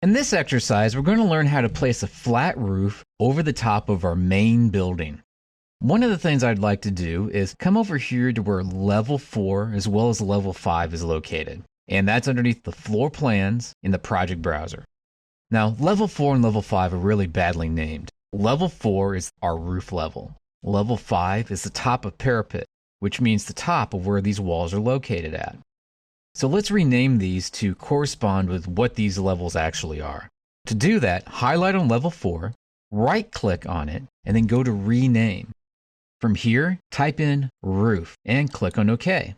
In this exercise, we're going to learn how to place a flat roof over the top of our main building. One of the things I'd like to do is come over here to where level 4 as well as level 5 is located. And that's underneath the floor plans in the project browser. Now, level 4 and level 5 are really badly named. Level 4 is our roof level. Level 5 is the top of parapet, which means the top of where these walls are located at. So let's rename these to correspond with what these levels actually are. To do that, highlight on level 4, right-click on it, and then go to Rename. From here, type in Roof and click on OK.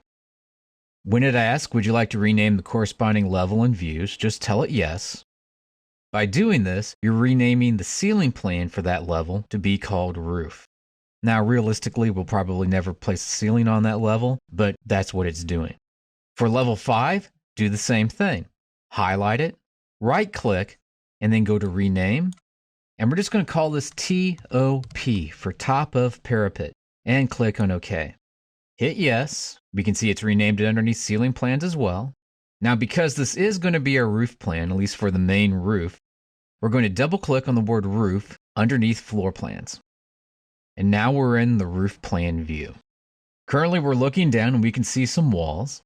When it asks, would you like to rename the corresponding level and views, just tell it yes. By doing this, you're renaming the ceiling plan for that level to be called Roof. Now, realistically, we'll probably never place a ceiling on that level, but that's what it's doing. For level 5, do the same thing. Highlight it, right-click, and then go to Rename. And we're just going to call this TOP for top of parapet, and click on OK. Hit yes. We can see it's renamed it underneath ceiling plans as well. Now, because this is going to be our roof plan, at least for the main roof, we're going to double-click on the word Roof underneath Floor Plans. And now we're in the roof plan view. Currently, we're looking down and we can see some walls.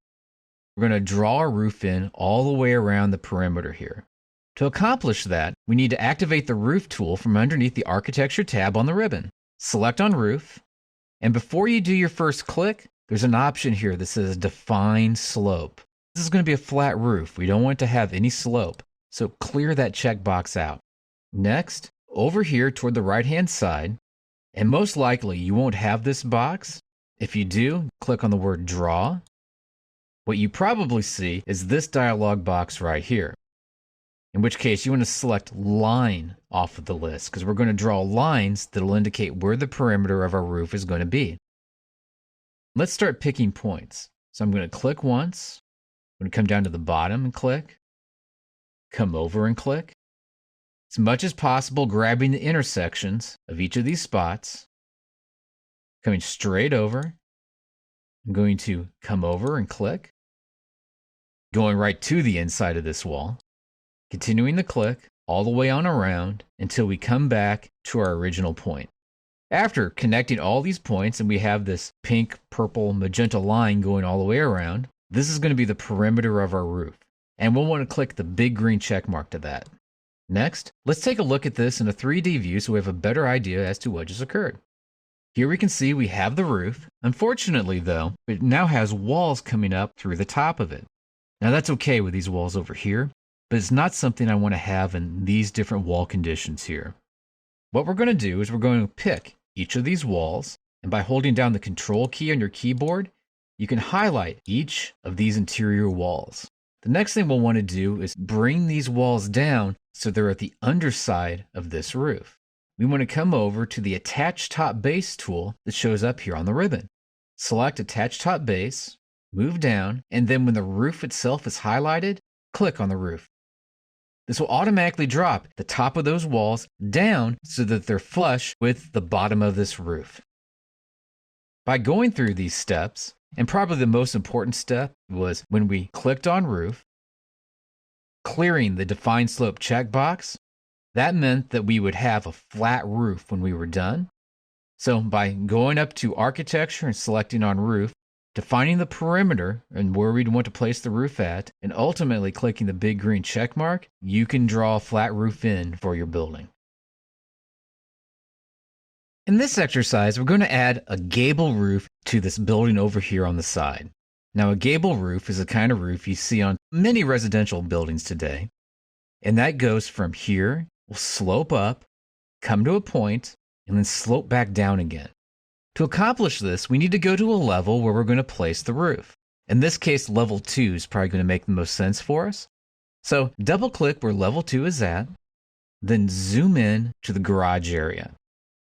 We're going to draw our roof in all the way around the perimeter here. To accomplish that, we need to activate the Roof tool from underneath the Architecture tab on the ribbon. Select on Roof, and before you do your first click, there's an option here that says Define Slope. This is going to be a flat roof. We don't want it to have any slope, so clear that checkbox out. Next, over here toward the right-hand side, and most likely you won't have this box. If you do, click on the word Draw. What you probably see is this dialog box right here, in which case you want to select Line off of the list because we're going to draw lines that will indicate where the perimeter of our roof is going to be. Let's start picking points. So I'm going to click once. I'm going to come down to the bottom and click. Come over and click. As much as possible, grabbing the intersections of each of these spots. Coming straight over. I'm going to come over and click. Going right to the inside of this wall. Continuing to click all the way on around until we come back to our original point. After connecting all these points and we have this pink, purple, magenta line going all the way around, this is going to be the perimeter of our roof. And we'll want to click the big green check mark to that. Next, let's take a look at this in a 3D view so we have a better idea as to what just occurred. Here we can see we have the roof. Unfortunately, though, it now has walls coming up through the top of it. Now that's okay with these walls over here, but it's not something I want to have in these different wall conditions here. What we're going to do is we're going to pick each of these walls, and by holding down the Control key on your keyboard, you can highlight each of these interior walls. The next thing we'll want to do is bring these walls down so they're at the underside of this roof. We want to come over to the Attach Top Base tool that shows up here on the ribbon. Select Attach Top Base, move down, and then when the roof itself is highlighted, click on the roof. This will automatically drop the top of those walls down so that they're flush with the bottom of this roof. By going through these steps, and probably the most important step was when we clicked on Roof, clearing the Define Slope checkbox, that meant that we would have a flat roof when we were done. So by going up to Architecture and selecting on Roof, defining the perimeter and where we'd want to place the roof at, and ultimately clicking the big green check mark, you can draw a flat roof in for your building. In this exercise, we're going to add a gable roof to this building over here on the side. Now, a gable roof is the kind of roof you see on many residential buildings today. And that goes from here, will slope up, come to a point, and then slope back down again. To accomplish this, we need to go to a level where we're going to place the roof. In this case, level 2 is probably going to make the most sense for us. So double-click where level 2 is at, then zoom in to the garage area.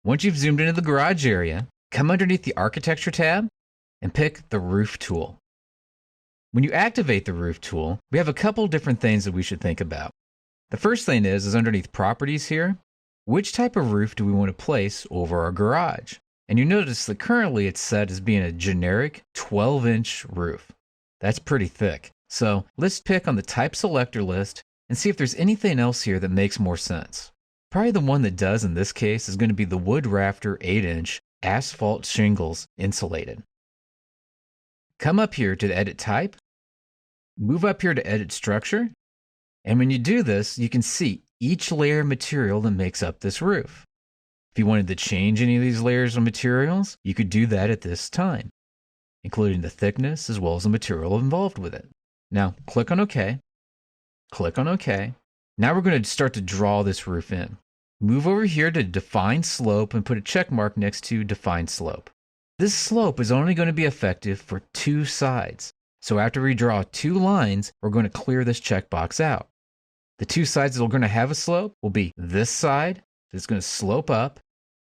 Once you've zoomed into the garage area, come underneath the Architecture tab and pick the Roof tool. When you activate the Roof tool, we have a couple different things that we should think about. The first thing is underneath Properties here, which type of roof do we want to place over our garage? And you notice that currently it's set as being a generic 12-inch roof. That's pretty thick. So let's pick on the type selector list and see if there's anything else here that makes more sense. Probably the one that does in this case is going to be the wood rafter 8-inch asphalt shingles insulated. Come up here to the edit type, move up here to edit structure, and when you do this, you can see each layer of material that makes up this roof. If you wanted to change any of these layers of materials, you could do that at this time, including the thickness as well as the material involved with it. Now, click on OK. Click on OK. Now we're going to start to draw this roof in. Move over here to Define Slope and put a check mark next to Define Slope. This slope is only going to be effective for 2 sides. So after we draw 2 lines, we're going to clear this checkbox out. The 2 sides that are going to have a slope will be this side, that's going to slope up,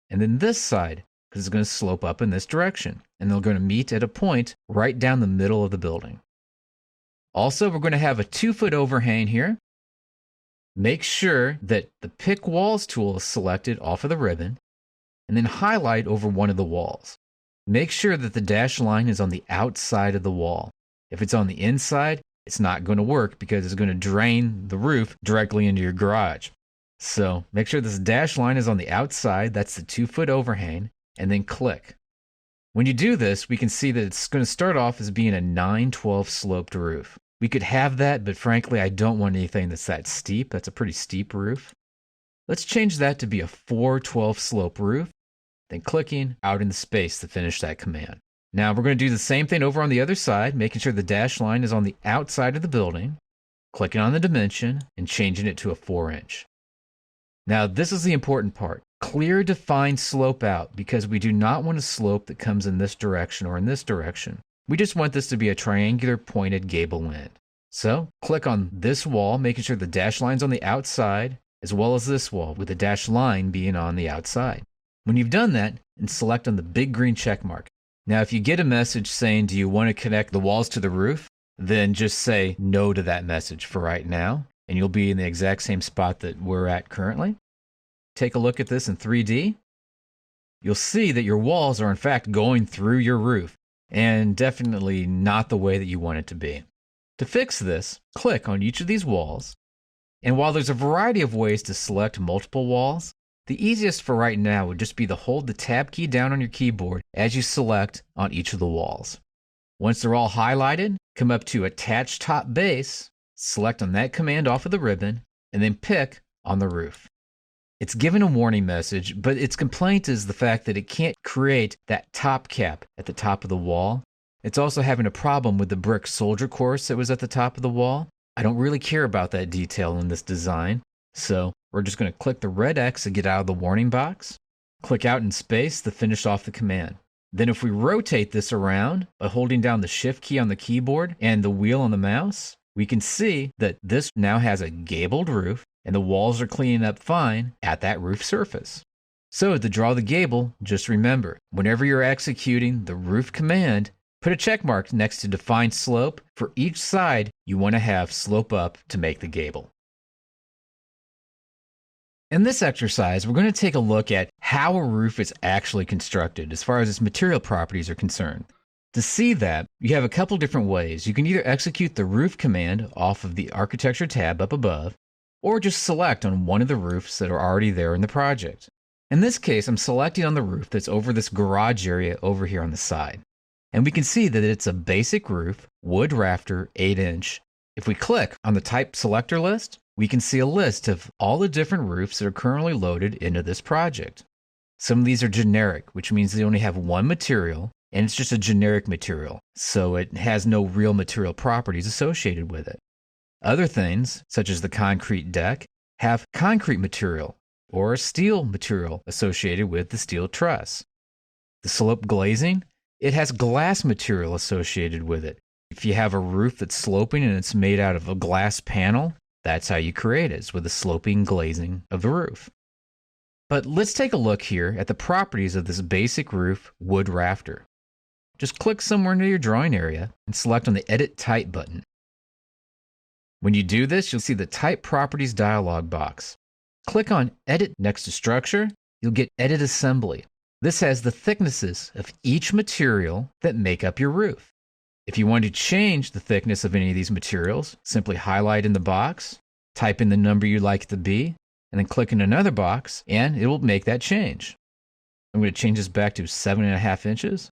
and then this side, because it's going to slope up in this direction. And they're going to meet at a point right down the middle of the building. Also, we're going to have a 2-foot overhang here. Make sure that the Pick Walls tool is selected off of the ribbon, and then highlight over one of the walls. Make sure that the dashed line is on the outside of the wall. If it's on the inside, it's not going to work because it's going to drain the roof directly into your garage. So make sure this dashed line is on the outside, that's the 2-foot overhang, and then click. When you do this, we can see that it's going to start off as being a 9/12 sloped roof. We could have that, but frankly, I don't want anything that's that steep. That's a pretty steep roof. Let's change that to be a 4/12 slope roof, then clicking out in the space to finish that command. Now we're going to do the same thing over on the other side, making sure the dashed line is on the outside of the building, clicking on the dimension, and changing it to a 4-inch. Now this is the important part. Clear defined slope out because we do not want a slope that comes in this direction or in this direction. We just want this to be a triangular pointed gable end. So click on this wall, making sure the dashed line's on the outside, as well as this wall with the dashed line being on the outside. When you've done that, and select on the big green check mark. Now if you get a message saying, do you want to connect the walls to the roof? Then just say no to that message for right now, and you'll be in the exact same spot that we're at currently. Take a look at this in 3D. You'll see that your walls are in fact going through your roof, and definitely not the way that you want it to be. To fix this, click on each of these walls, and while there's a variety of ways to select multiple walls, the easiest for right now would just be to hold the Tab key down on your keyboard as you select on each of the walls. Once they're all highlighted, come up to Attach Top Base, select on that command off of the ribbon, and then pick on the roof. It's given a warning message, but its complaint is the fact that it can't create that top cap at the top of the wall. It's also having a problem with the brick soldier course that was at the top of the wall. I don't really care about that detail in this design, so we're just going to click the red X to get out of the warning box, click out in space to finish off the command. Then if we rotate this around by holding down the Shift key on the keyboard and the wheel on the mouse, we can see that this now has a gabled roof, and the walls are cleaning up fine at that roof surface. So to draw the gable, just remember, whenever you're executing the roof command, put a check mark next to Define Slope for each side you want to have slope up to make the gable. In this exercise, we're going to take a look at how a roof is actually constructed as far as its material properties are concerned. To see that, you have a couple different ways. You can either execute the roof command off of the Architecture tab up above, or just select on one of the roofs that are already there in the project. In this case, I'm selecting on the roof that's over this garage area over here on the side. And we can see that it's a basic roof, wood rafter, 8-inch. If we click on the type selector list, we can see a list of all the different roofs that are currently loaded into this project. Some of these are generic, which means they only have one material, and it's just a generic material, so it has no real material properties associated with it. Other things, such as the concrete deck, have concrete material or steel material associated with the steel truss. The slope glazing, it has glass material associated with it. If you have a roof that's sloping and it's made out of a glass panel, that's how you create it, with a sloping glazing of the roof. But let's take a look here at the properties of this basic roof wood rafter. Just click somewhere near your drawing area and select on the Edit Type button. When you do this, you'll see the Type Properties dialog box. Click on Edit next to Structure, you'll get Edit Assembly. This has the thicknesses of each material that make up your roof. If you want to change the thickness of any of these materials, simply highlight in the box, type in the number you'd like it to be, and then click in another box, and it will make that change. I'm going to change this back to 7.5 inches,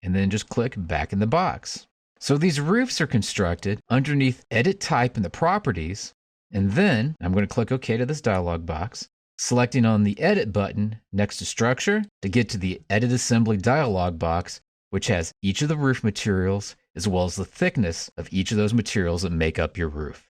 and then just click back in the box. So these roofs are constructed underneath Edit Type in the Properties, and then I'm going to click OK to this dialog box, selecting on the Edit button next to Structure to get to the Edit Assembly dialog box, which has each of the roof materials as well as the thickness of each of those materials that make up your roof.